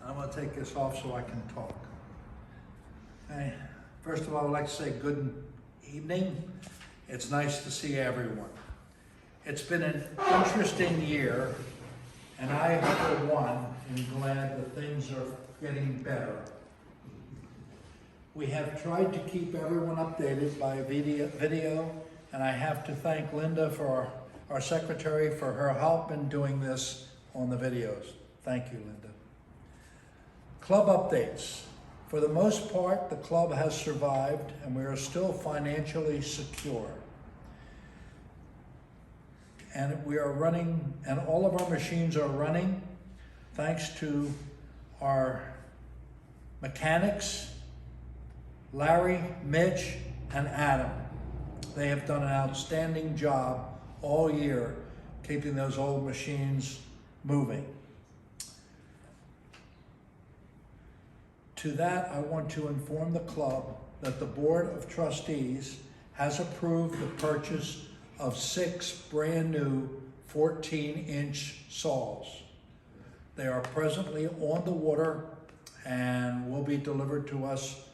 I'm going to take this off so I can talk. Okay. First of all, I'd like to say good evening. It's nice to see everyone. It's been an interesting year, and I, for one, am glad that things are getting better. We have tried to keep everyone updated by video, and I have to thank Linda, for our secretary, for her help in doing this on the videos. Thank you, Linda. Club updates. For the most part, the club has survived, and we are still financially secure. And we are running, and all of our machines are running thanks to our mechanics, Larry, Mitch, and Adam. They have done an outstanding job all year keeping those old machines moving. To that, I want to inform the club that the Board of Trustees has approved the purchase of 6 brand new 14-inch saws. They are presently on the water and will be delivered to us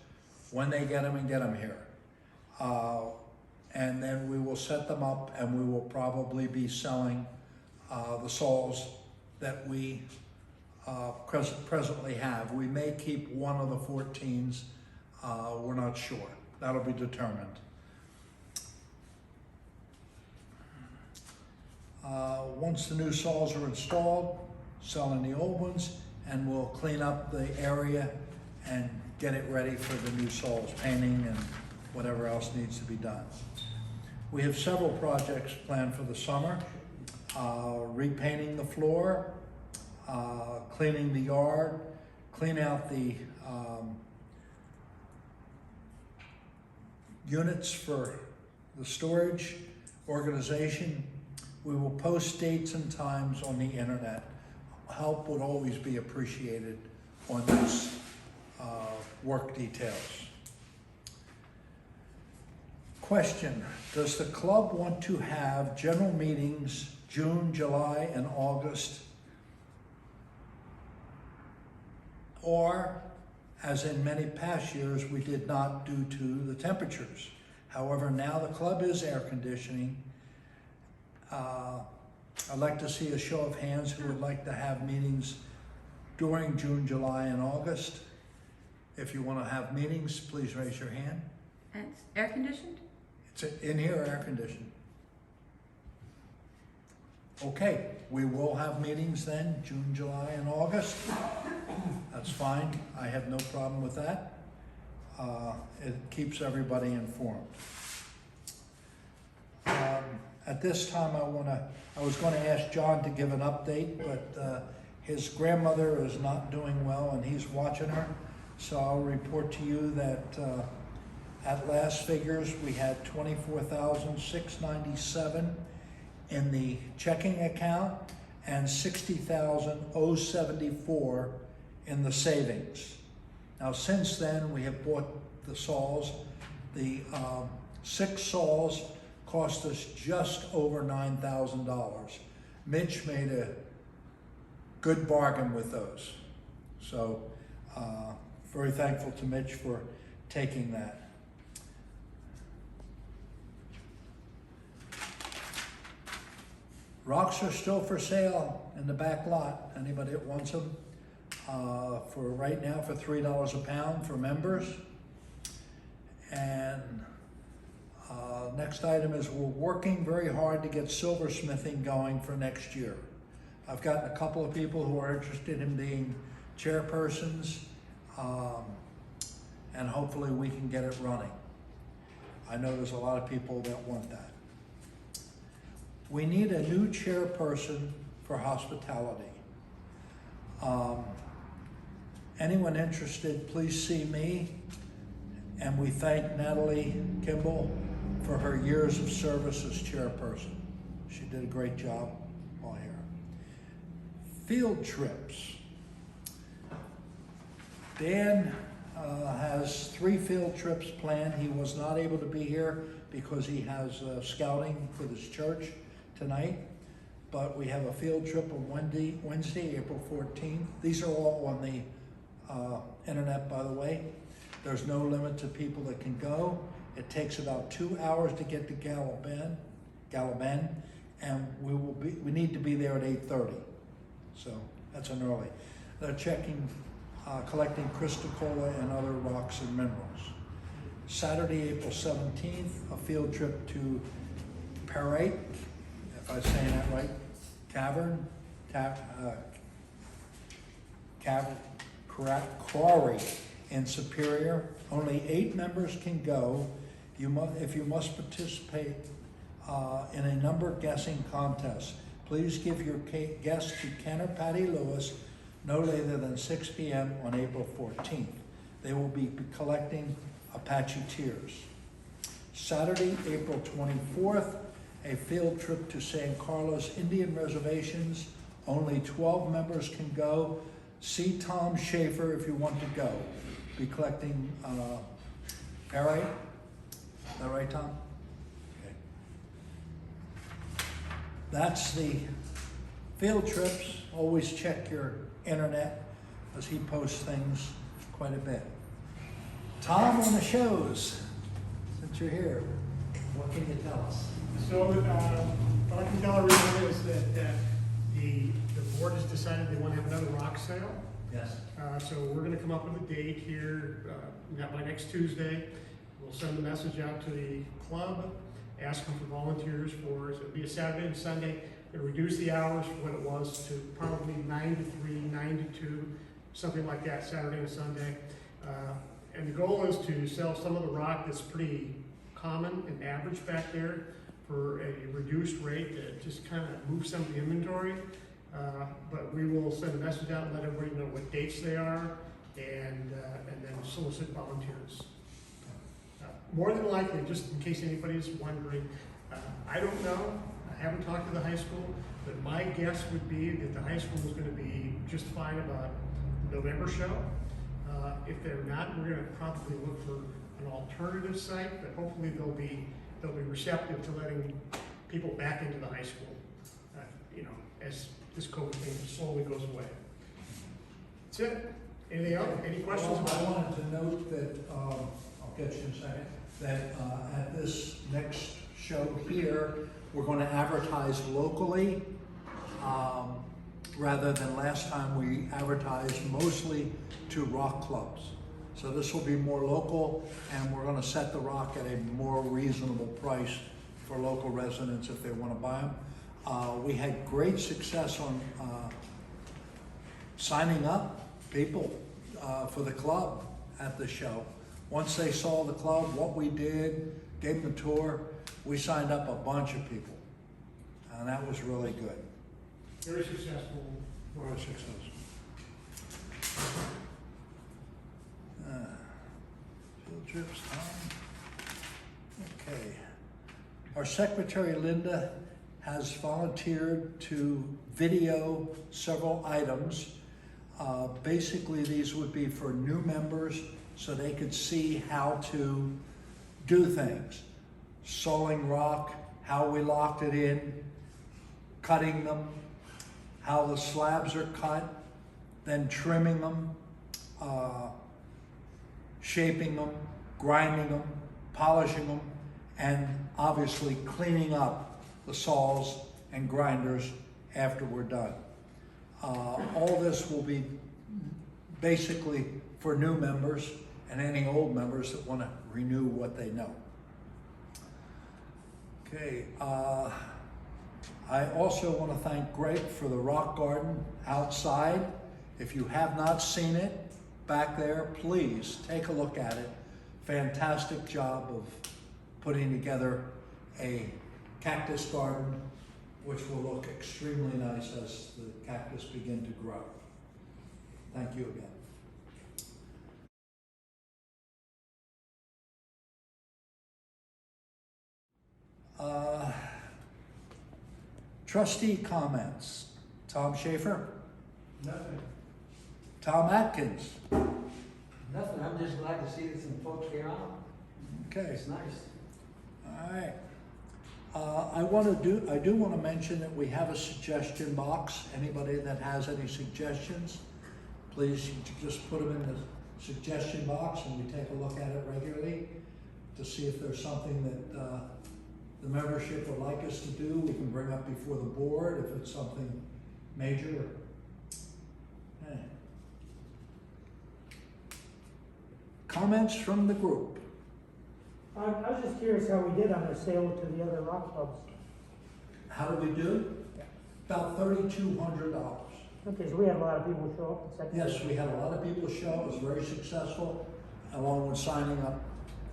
when they get them and get them here. And then we will set them up, and we will probably be selling the saws that we presently have. We may keep one of the 14s, we're not sure. That'll be determined. Once the new saws are installed, selling the old ones, and we'll clean up the area and get it ready for the new saws, painting and whatever else needs to be done. We have several projects planned for the summer, repainting the floor, cleaning the yard, clean out the units for the storage organization. We will post dates and times on the internet. Help would always be appreciated on these work details. Question: does the club want to have general meetings June, July, and August? Or, as in many past years, we did not due to the temperatures. However, now the club is air conditioning. I'd like to see a show of hands who would like to have meetings during June, July, and August. If you want to have meetings, please raise your hand. And it's air conditioned? It's in here, air conditioned. Okay, we will have meetings then, June, July, and August. That's fine. I have no problem with that. It keeps everybody informed. At this time, I was going to ask John to give an update, but his grandmother is not doing well, and he's watching her. So I'll report to you that at last figures, we had $24,697 in the checking account and $60,074 in the savings. Now, since then, we have bought the saws. The 6 saws cost us just over $9,000. Mitch made a good bargain with those. So, very thankful to Mitch for taking that. Rocks are still for sale in the back lot. Anybody that wants them, for right now for $3 a pound for members. And next item is we're working very hard to get silversmithing going for next year. I've gotten a couple of people who are interested in being chairpersons, and hopefully we can get it running. I know there's a lot of people that want that. We need a new chairperson for hospitality. Anyone interested, please see me. And we thank Natalie Kimball for her years of service as chairperson. She did a great job while here. Field trips. Dan has 3 field trips planned. He was not able to be here because he has scouting for this church tonight, but we have a field trip on Wednesday, April 14th. These are all on the internet, by the way. There's no limit to people that can go. It takes about 2 hours to get to Gallivan, and we need to be there at 8:30. So that's an early. They're collecting crystal cola and other rocks and minerals. Saturday, April 17th, a field trip to Parrot, if I'm saying that right, Quarry in Superior. Only 8 members can go. If you must participate in a number guessing contest, please give your guess to Ken or Patty Lewis no later than 6 p.m. on April 14th. They will be collecting Apache tiers. Saturday, April 24th, a field trip to San Carlos Indian Reservations. Only 12 members can go. See Tom Schaefer if you want to go. Be collecting Perry. Is that right, Tom? Okay. That's the field trips. Always check your internet, as he posts things quite a bit. Tom, on the shows, since you're here, what can you tell us? So what I can tell everyone is that the board has decided they want to have another rock sale. Yes. So we're going to come up with a date here, by next Tuesday. We'll send a message out to the club, asking for volunteers so it'll be a Saturday and Sunday. It'll reduce the hours from what it was to probably 9 to 3, 9 to 2, something like that, Saturday and Sunday. And the goal is to sell some of the rock that's pretty common and average back there for a reduced rate to just kind of move some of the inventory. But we will send a message out and let everybody know what dates they are and then solicit volunteers. More than likely, just in case anybody's wondering, I don't know, I haven't talked to the high school, but my guess would be that the high school is going to be just fine about the November show. If they're not, we're going to probably look for an alternative site, but hopefully they'll be receptive to letting people back into the high school, as this COVID thing slowly goes away. That's it. Anything else? Any questions? Well, I wanted to note that, I'll get you in a second, that at this next show here, we're going to advertise locally, rather than last time we advertised mostly to rock clubs. So this will be more local, and we're going to set the rock at a more reasonable price for local residents if they want to buy them. We had great success on signing up people for the club at the show. Once they saw the club, what we did, gave them a tour, we signed up a bunch of people, and that was really good. Very successful. Very successful. Field trips, Tom. Okay. Our secretary, Linda, has volunteered to video several items. Basically, these would be for new members so they could see how to do things. Sawing rock, how we locked it in, cutting them, how the slabs are cut, then trimming them, shaping them, grinding them, polishing them, and obviously cleaning up the saws and grinders after we're done. All this will be basically for new members and any old members that want to renew what they know. Okay. I also want to thank Greg for the rock garden outside. If you have not seen it back there, please take a look at it. Fantastic job of putting together a cactus garden, which will look extremely nice as the cactus begin to grow. Thank you again. Trustee comments. Tom Schaefer? Nothing. Tom Atkins? Nothing. I'm just glad to see that some folks came out. Okay. It's nice. All right. I do want to mention that we have a suggestion box. Anybody that has any suggestions, please just put them in the suggestion box and we take a look at it regularly to see if there's something that the membership would like us to do. We can bring up before the board if it's something major. Okay. Comments from the group? I was just curious how we did on the sale to the other rock clubs. How did we do? About $3,200. Okay, so we had a lot of people show up. And Yes, we had a lot of people show. It was very successful, along with signing up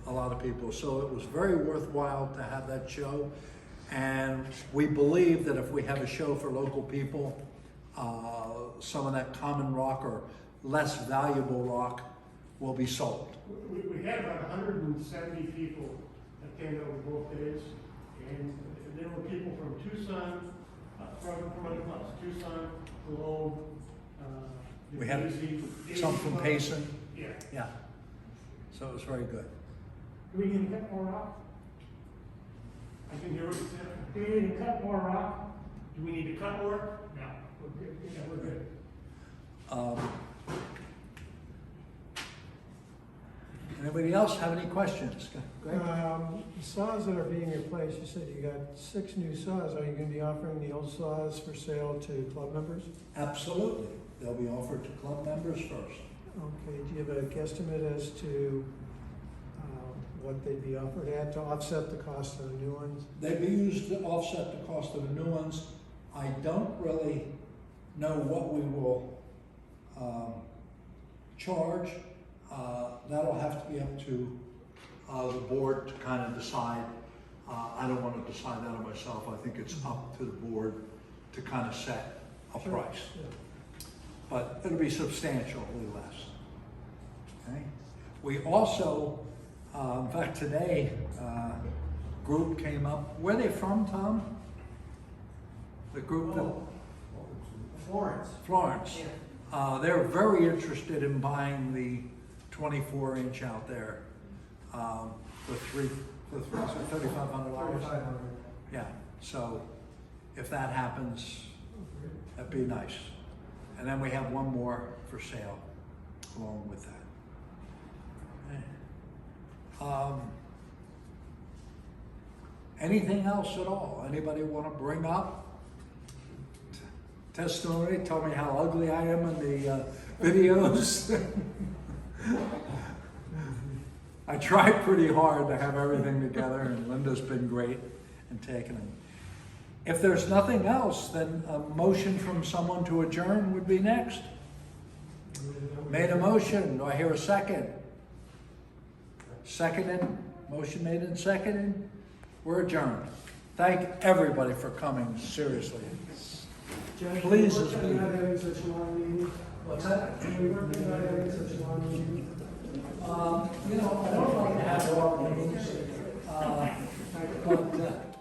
a lot of people. So it was very worthwhile to have that show. And we believe that if we have a show for local people, some of that common rock or less valuable rock will be sold. We had about 170 people attend over both days, and there were people from Tucson, from other clubs, Tucson, Cologne, We had Daisy, some from Club. Payson. Yeah. Yeah. So it was very good. Do we need to cut more rock? I can hear what you said. Do we need to cut more rock? Do we need to cut more? No. We're good. Yeah, we're good. Anybody else have any questions? Greg? The saws that are being replaced, you said you got 6 new saws. Are you going to be offering the old saws for sale to club members? Absolutely. They'll be offered to club members first. Okay, do you have a guesstimate as to what they'd be offered at to offset the cost of the new ones? They'd be used to offset the cost of the new ones. I don't really know what we will charge. That'll have to be up to the board to kind of decide. I don't want to decide that on myself. I think it's up to the board to kind of set a price. Yeah. But it'll be substantially less. Okay? We also, in fact, today, group came up. Where are they from, Tom? The group that Florence. Florence. They're very interested in buying the 24-inch out there for $3,500. Yeah. So if that happens, that'd be nice. And then we have one more for sale along with that. Anything else at all? Anybody want to bring up? Testimony, tell me how ugly I am in the videos. I tried pretty hard to have everything together, and Linda's been great in taking them. If there's nothing else, then a motion from someone to adjourn would be next. Made a motion, do I hear a second? Seconded, motion made and seconded, we're adjourned. Thank everybody for coming, seriously. Judge, Pleases are we me. not having such long meetings? What's that? Are we working on having such long meetings? I don't like to have long meetings, but